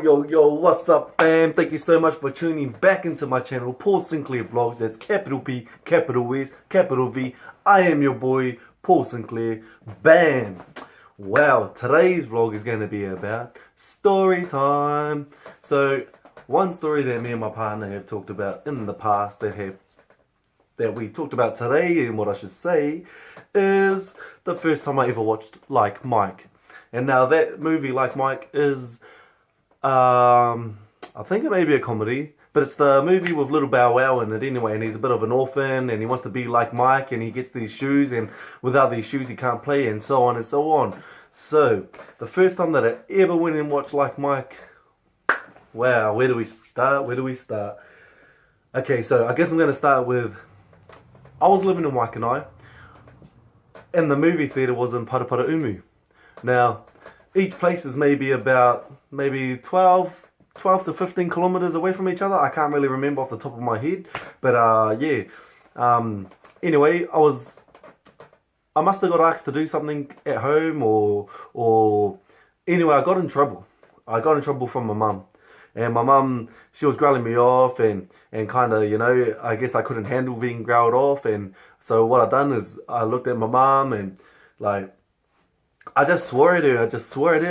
Yo, what's up, fam? Thank you so much for tuning back into my channel, Paul Sinclair Vlogs. That's capital P, capital S, capital V. I am your boy, Paul Sinclair. Bam! Wow, today's vlog is going to be about story time. So, one story that me and my partner have talked about in the past that we talked about today, and what I should say, is the first time I ever watched Like Mike. And now that movie, Like Mike, is I think it may be a comedy, but it's the movie with Little Bow Wow in it anyway, and he's a bit of an orphan, and he wants to be like Mike, and he gets these shoes, and without these shoes he can't play, and so on and so on. So, the first time that I ever went and watched Like Mike, wow, where do we start? Okay, so I guess I'm going to start with, I was living in Waikanae, and the movie theatre was in Paraparaumu. Now, each place is maybe 12 to 15 kilometers away from each other. I can't really remember off the top of my head, but yeah. Anyway, I must have got asked to do something at home, or anyway, I got in trouble. I got in trouble from my mum. And my mum, she was growling me off, and kind of, you know, I guess I couldn't handle being growled off. And so what I done is I looked at my mum and, like, I just swore at her. I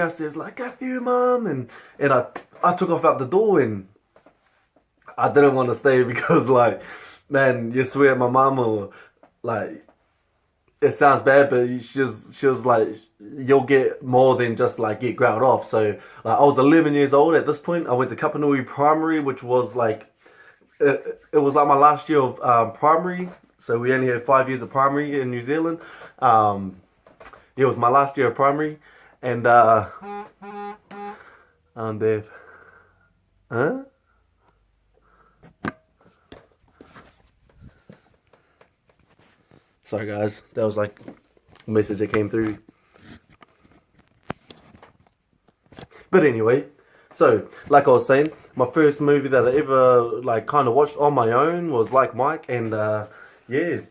says, like, F you, mum. And I took off out the door, and I didn't want to stay because, like, man, you swear at my mum, or, like, it sounds bad, but she was like, you'll get more than just, like, get growled off. So, like, I was 11 years old at this point. I went to Kapanui Primary, which was, like, it was like my last year of primary. So we only had 5 years of primary in New Zealand. It was my last year of primary, and I'm deaf. Huh? Sorry guys, that was like a message that came through. But anyway, so like I was saying, my first movie that I ever like kind of watched on my own was Like Mike, and yeah.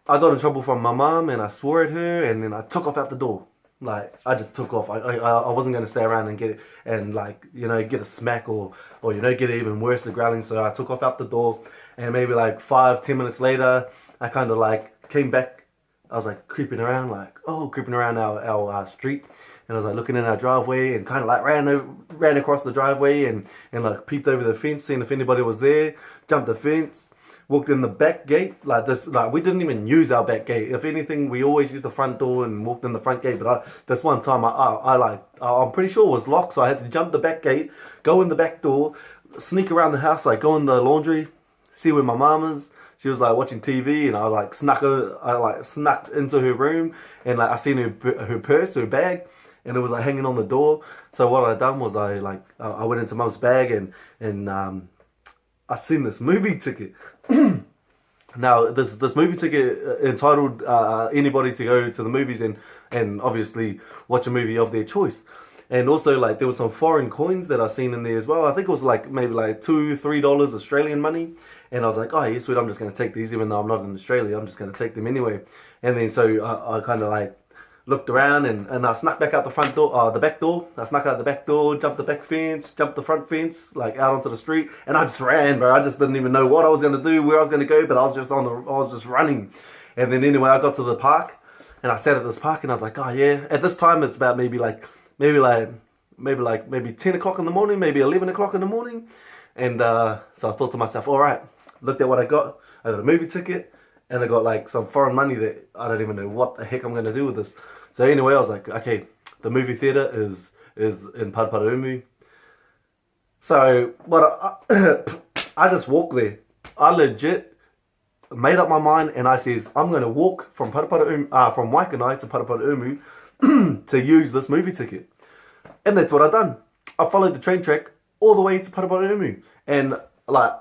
I got in trouble from my mum, and I swore at her, and then I took off out the door. Like, I just took off. I wasn't going to stay around and get a smack, or you know, get even worse, the growling. So I took off out the door, and maybe like 5-10 minutes later, I kind of like came back. I was like creeping around our street, and I was like looking in our driveway, and kind of like ran across the driveway, and like peeped over the fence, seeing if anybody was there. Jumped the fence. Walked in the back gate, like we didn't even use our back gate. If anything, we always used the front door and walked in the front gate. But this one time, I'm pretty sure it was locked, so I had to jump the back gate, go in the back door, sneak around the house, like go in the laundry, see where my mom is. She was like watching TV, and I snuck into her room, and like I seen her purse, her bag, and it was like hanging on the door. So what I done was I went into mum's bag, and I seen this movie ticket. Now, this movie ticket entitled anybody to go to the movies and obviously watch a movie of their choice. And also, like, there was some foreign coins that I seen in there as well. I think it was like maybe like $2-3 Australian money. And I was like, oh yeah, sweet, I'm just going to take these even though I'm not in Australia. I'm just going to take them anyway. And then so I kind of like looked around, and I snuck back out the front door, the back door. I snuck out the back door, jumped the back fence, jumped the front fence, like out onto the street, and I just ran, bro. I just didn't even know what I was gonna do, where I was gonna go, but I was just running. And then anyway, I got to the park, and I sat at this park, and I was like, oh yeah. At this time, it's about maybe 10 o'clock in the morning, maybe 11 o'clock in the morning, and so I thought to myself, all right, looked at what I got. I got a movie ticket, and I got like some foreign money that I don't even know what the heck I'm gonna do with this. So anyway, I was like, okay, the movie theatre is in Paraparaumu. So I just walked there. I legit made up my mind, and I says, I'm going to walk from from Waikanae to Paraparaumu to use this movie ticket. And that's what I done. I followed the train track all the way to Paraparaumu. And like,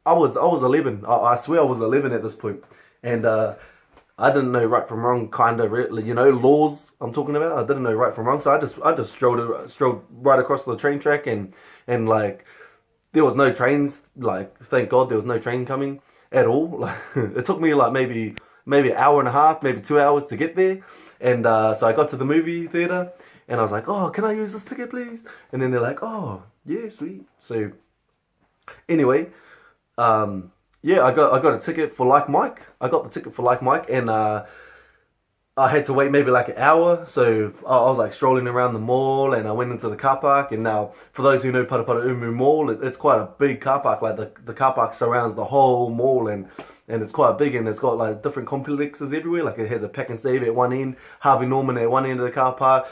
I was 11. I swear I was 11 at this point. And I didn't know right from wrong, kind of, you know, laws I'm talking about. I didn't know right from wrong, so I just strolled right across the train track, and like there was no trains. Like, thank God there was no train coming at all. Like, it took me like maybe an hour and a half, maybe 2 hours to get there, and so I got to the movie theater, And I was like, oh, can I use this ticket, please? And then they're like, oh, yeah, sweet. So anyway, yeah, I got a ticket for Like Mike. I got the ticket for Like Mike, and I had to wait maybe like an hour. So I was like strolling around the mall, and I went into the car park. And now, for those who know Paraparaumu Mall, it's quite a big car park. Like the car park surrounds the whole mall, and it's quite big, and it's got like different complexes everywhere. Like it has a Pack and Save at one end, Harvey Norman at one end of the car park,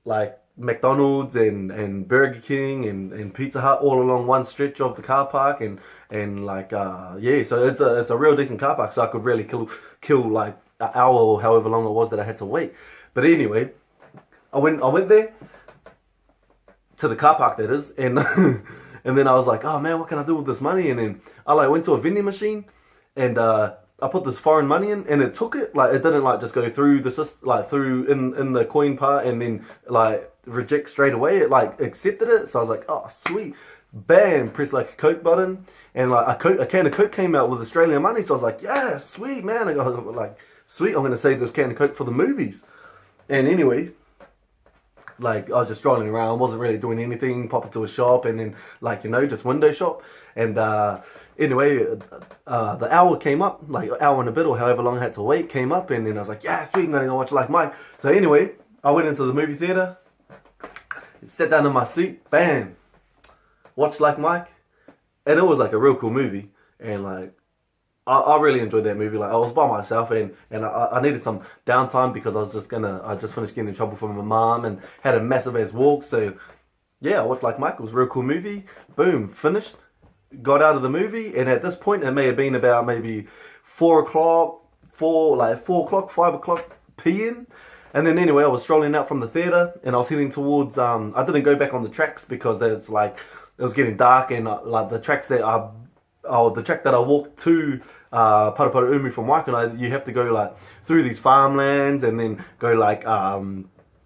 like McDonald's and Burger King and Pizza Hut all along one stretch of the car park, and like yeah, so it's a real decent car park. So I could really kill like an hour or however long it was that I had to wait. But anyway, I went there to the car park, that is, and and then I was like, oh man, what can I do with this money? And then I like went to a vending machine, and I put this foreign money in, and it took it. Like it didn't like just go through the system, like through in the coin part, and then like reject straight away. It like accepted it. So I was like, oh sweet, bam, press like a Coke button, and like a can of Coke came out with Australian money. So I was like, yeah, sweet man. I got like, sweet, I'm gonna save this can of Coke for the movies. And anyway, like I was just strolling around, wasn't really doing anything, pop into a shop, and then like, you know, just window shop. And anyway, the hour came up, like an hour and a bit or however long I had to wait came up, and then I was like, yeah, sweet, I'm gonna go watch Like Mike. So anyway, I went into the movie theater, sat down in my seat, bam, watched Like Mike, and it was like a real cool movie. And like I really enjoyed that movie. Like I was by myself, and I needed some downtime because I just finished getting in trouble from my mom and had a massive ass walk. So yeah, I watched Like Mike. It was a real cool movie. Boom, finished. Got out of the movie, and at this point it may have been about maybe 4 o'clock, 5 o'clock p.m. And then anyway, I was strolling out from the theater, and I was heading towards. I didn't go back on the tracks because there's like it was getting dark, and like the track that I walked to Paraparaumu from Waikanae, you have to go like through these farmlands, and then go like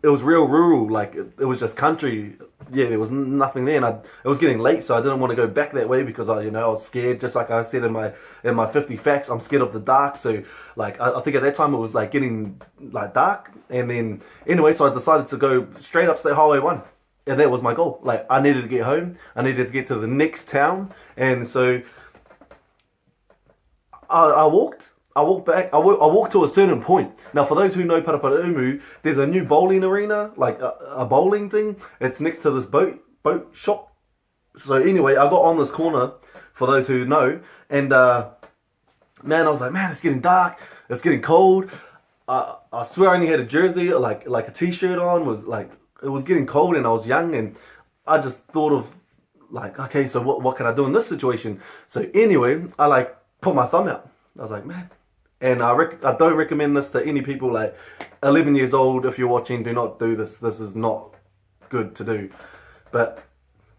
it was real rural, like it was just country. Yeah, there was nothing there, and it was getting late, so I didn't want to go back that way because I was scared. Just like I said in my 50 facts, I'm scared of the dark. So like I think at that time it was like getting like dark, and then anyway, so I decided to go straight up State Highway 1, and that was my goal. Like I needed to get home, I needed to get to the next town, and so I walked back. I walked to a certain point. Now, for those who know Paraparaumu, there's a new bowling arena, like a bowling thing. It's next to this boat shop. So anyway, I got on this corner, for those who know, and man, I was like, man, it's getting dark. It's getting cold. I swear I only had a jersey, like a t-shirt on. It was getting cold, and I was young, and I just thought of like, okay, so what can I do in this situation? So anyway, I like put my thumb out. I was like, man. And I don't recommend this to any people like 11 years old. If you're watching, do not do this. This is not good to do. But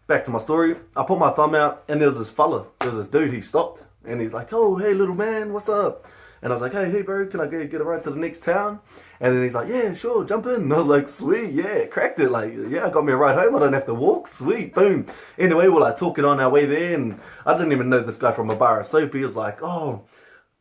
back to my story. I put my thumb out, and there was this dude. He stopped, and he's like, oh, hey, little man, what's up? And I was like, hey bro, can I get a ride to the next town? And then he's like, yeah, sure, jump in. And I was like, sweet, yeah, cracked it. Like, yeah, got me a ride home. I don't have to walk. Sweet, boom. Anyway, we're like talking on our way there, and I didn't even know this guy from a bar of soap. He was like, oh,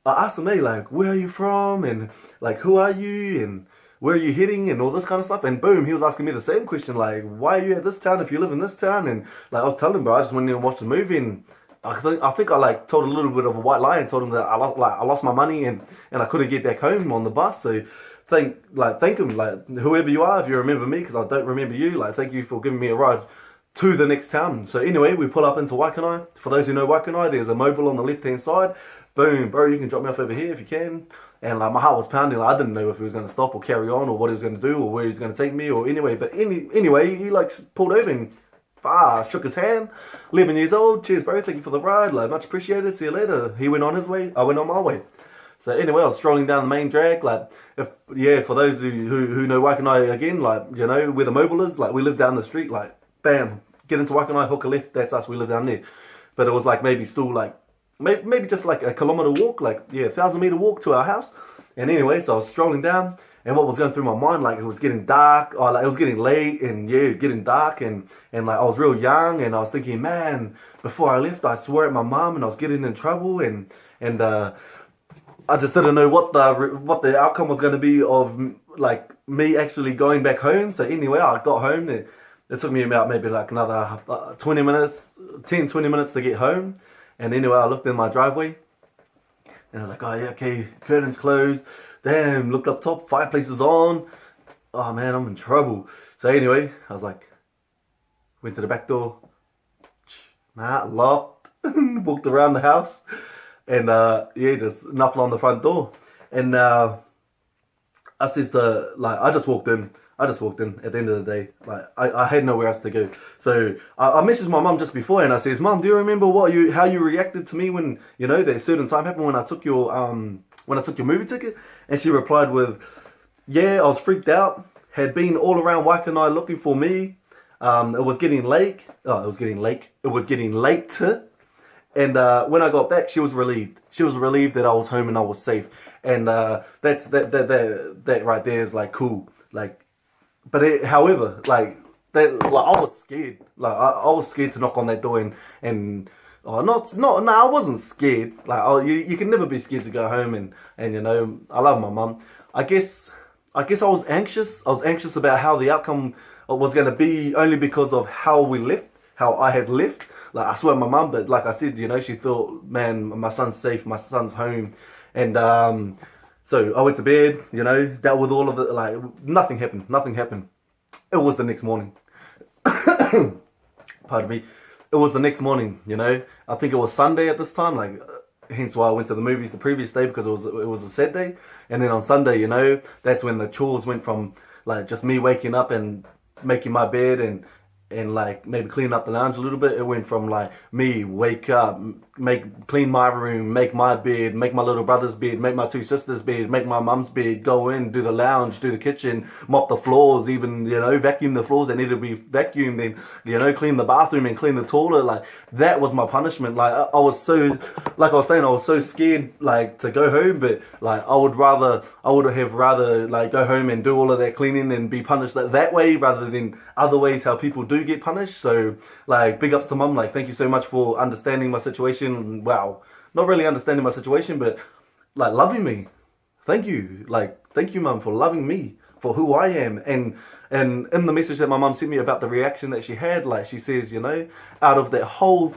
I asked him, hey, like, where are you from? And like, who are you? And where are you heading? And all this kind of stuff. And boom, he was asking me the same question, like, why are you at this town if you live in this town? And like, I was telling him, bro, I just went in and watched the movie, and I think I like told a little bit of a white lie and told him that I lost my money, and I couldn't get back home on the bus. So thank him, like, whoever you are, if you remember me, because I don't remember you, like, thank you for giving me a ride to the next town. So anyway, we pull up into Waikanae. For those who know Waikanae, there's a mobile on the left hand side. Boom, bro, you can drop me off over here if you can. And like my heart was pounding. Like, I didn't know if he was going to stop or carry on, or what he was going to do, or where he was going to take me, or anyway. But anyway, he like pulled over and shook his hand. 11 years old. Cheers, bro. Thank you for the ride. Like, much appreciated. See you later. He went on his way. I went on my way. So anyway, I was strolling down the main drag. Like, for those who know Waikanae again, like, you know where the mobile is. Like, we live down the street. Like, bam, get into Waikanae, hook a left. That's us. We live down there. But it was like maybe still like maybe just like a kilometer walk. Like, yeah, 1,000-meter walk to our house. And anyway, so I was strolling down. And what was going through my mind, like, it was getting dark, or like it was getting late, and yeah, getting dark, and like I was real young, and I was thinking, man, before I left, I swore at my mom, and I was getting in trouble, and I just didn't know what the outcome was going to be of like me actually going back home. So anyway, I got home. It took me about maybe like another 20 minutes, 10, 20 minutes to get home. And anyway, I looked in my driveway and I was like, oh yeah, okay, curtains closed. Damn, looked up top, fireplace is on. Oh man, I'm in trouble. So anyway, I was like, went to the back door. Nah, locked. Walked around the house. And yeah, just knocked on the front door. And I says to, like, I just walked in at the end of the day. Like, I had nowhere else to go. So I messaged my mum just before and I says, Mum, do you remember how you reacted to me when, you know, that certain time happened when I took your movie ticket? And she replied with, yeah, I was freaked out. Had been all around Waikanae looking for me. It was getting late. Oh, it was getting late. It was getting late. And when I got back, she was relieved. She was relieved that I was home and I was safe. And that right there is like cool. Like, but however, like I was scared. Like I was scared to knock on that door and I wasn't scared. Like you can never be scared to go home and you know, I love my mum. I guess I was anxious. I was anxious about how the outcome was going to be, only because of how I had left. Like, I swear my mum, but like I said, you know, she thought, man, my son's safe, my son's home. And so I went to bed, you know, dealt with all of it. Like, nothing happened. It was the next morning. Pardon me. It was the next morning, you know. I think it was Sunday at this time, like, hence why I went to the movies the previous day, because it was a sad day. And then on Sunday, you know, that's when the chores went from, like, just me waking up and making my bed and like maybe clean up the lounge a little bit. It went from like me wake up, clean my room, make my bed, make my little brother's bed, make my two sisters' bed, make my mum's bed, go in, do the lounge, do the kitchen, mop the floors, even, you know, vacuum the floors that need to be vacuumed, then, you know, clean the bathroom and clean the toilet. Like, that was my punishment. Like, I was so, like I was saying, I was so scared, like, to go home, but like I would have rather like go home and do all of that cleaning and be punished that way rather than other ways how people do get punished. So like, big ups to mum. Like, thank you so much for understanding my situation. Wow, not really understanding my situation, but like loving me. Thank you. Like, thank you, mum, for loving me for who I am. And in the message that my mum sent me about the reaction that she had, like, she says, you know, out of the whole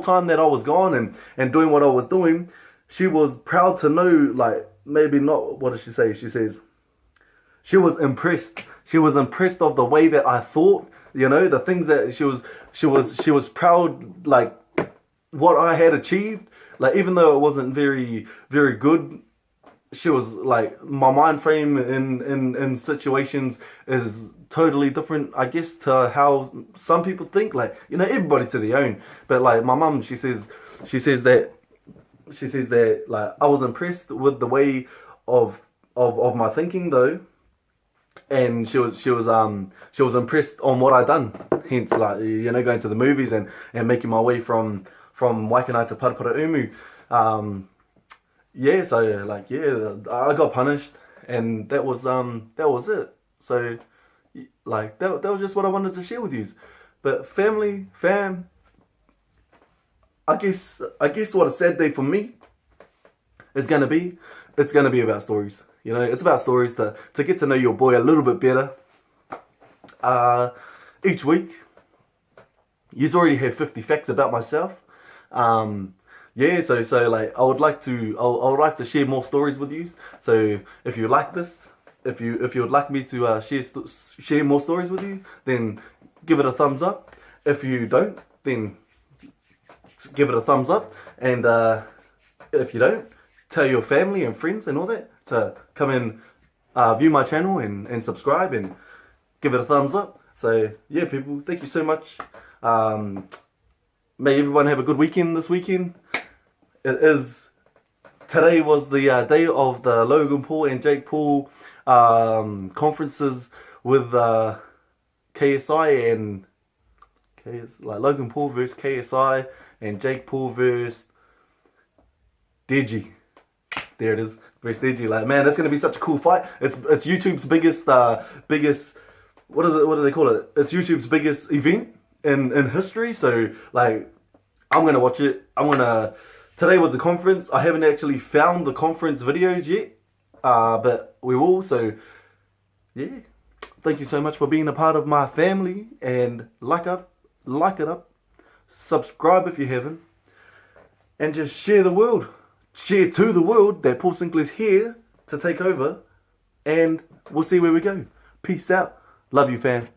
time that I was gone and doing what I was doing, she was proud to know, like, maybe not, what does she say? She says she was impressed. She was impressed of the way that I thought, you know, the things that she was proud, like, what I had achieved. Like, even though it wasn't very, very good, she was like, my mind frame in situations is totally different, I guess, to how some people think. Like, you know, everybody to their own. But like, my mum, she says that like, I was impressed with the way of my thinking though. And she was impressed on what I done. Hence, like, you know, going to the movies and making my way from Waikanae to Paraparaumu. Yeah, so like, yeah, I got punished, and that was it. So like, that was just what I wanted to share with you. But fam, I guess what a sad day for me is gonna be. It's gonna be about stories. You know, it's about stories to get to know your boy a little bit better. Each week, you already have 50 facts about myself. Yeah, so like, I would like to share more stories with you. So if you like this, if you would like me to share more stories with you, then give it a thumbs up. If you don't, then give it a thumbs up. And if you don't, tell your family and friends and all that to come and view my channel and subscribe and give it a thumbs up. So yeah, people, thank you so much. May everyone have a good weekend this weekend. Today was the day of the Logan Paul and Jake Paul conferences with KSI and like Logan Paul versus KSI and Jake Paul versus Deji. There it is, versus Deji. Like, man, that's gonna be such a cool fight. It's YouTube's biggest what do they call it? It's YouTube's biggest event in history. So like, I'm gonna watch it. Today was the conference. I haven't actually found the conference videos yet, but we will. So yeah. Thank you so much for being a part of my family. And like it up. Subscribe if you haven't. And just share the world. Share to the world that Paul Sinclair's here to take over. And we'll see where we go. Peace out. Love you, fam.